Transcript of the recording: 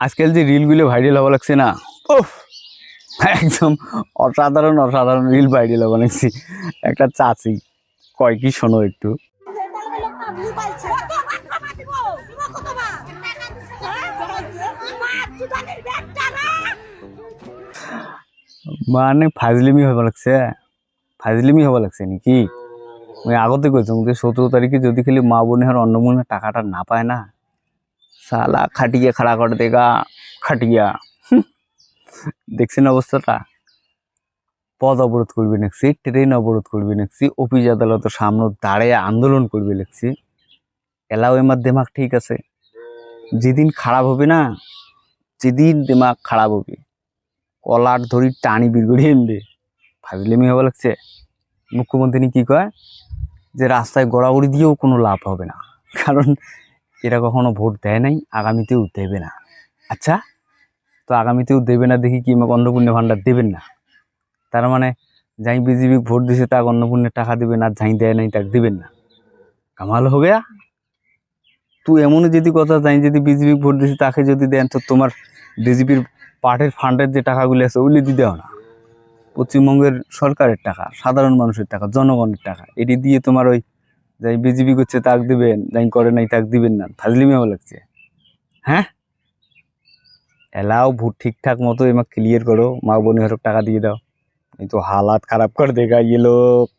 আজকাল যে রিলগুলো ভাইরাল হওয়া লাগছে না, ওহ একদম অসাধারণ অসাধারণ রিল ভাইরাল হওয়া লাগছে। একটা চাচি কয় কি শোনো একটু। মানে ফাজলিমি হওয়া লাগছে, ফাজলিমি হওয়া লাগছে নাকি? আমি আগতে কইছিলাম যে 17 তারিখে যদি খালি মা বোনের অন্নমূল্যের টাকাটা না পায় না, শালা খাটিয়ে খাড়া করে দেগা খাটিয়া। দেখছেন অবস্থাটা? পদ অবরোধ করবে নাকছি, ট্রেন অবরোধ করবে নাকছি, অফিস আদালতের সামনে দাঁড়িয়ে আন্দোলন করবে লিখছি। এলাও এমার দিমাগ ঠিক আছে, যেদিন খারাপ হবে না, যেদিন দিমাগ খারাপ হবে কলার ধরি টানি বের করে এনবে। ফাজলিমি হওয়া লাগছে। মুখ্যমন্ত্রী কি কয় যে রাস্তায় গড়াগড়ি দিয়েও কোনো লাভ হবে না, কারণ এরা কখনো ভোট দেয় নাই, আগামীতেও দেবে না। আচ্ছা, তো আগামীতেও দেবে না দেখি কি আমাকে অন্নপূর্ণা ভাণ্ডার দেবেন না? তার মানে যাই বিজেপি ভোট দিছে তাকে অন্নপূর্ণের টাকা দিবেন, আর যাই দেয় নাই তাকে দিবেন না? কামাল হবে। তুই এমনই যদি কথা যাই যদি বিজেপি ভোট দিছে তাকে যদি দেন, তো তোমার বিজেপির পার্টির ফান্ডের যে টাকাগুলি আছে ওগুলি দিয়ে দেও না। পশ্চিমবঙ্গের সরকারের টাকা, সাধারণ মানুষের টাকা, জনগণের টাকা, এটি দিয়ে তোমার ওই যাই বিজেপি করছে তাক দিবেন, যাই করে নাই তাক দিবেন না? ফাজলিমি হওয়া লাগছে। হ্যাঁ, এলাও ভোট ঠিকঠাক মতো এবার ক্লিয়ার করো, মা বোনের টাকা দিয়ে দাও, এই তো হালাত খারাপ করে দেখা ये लोग।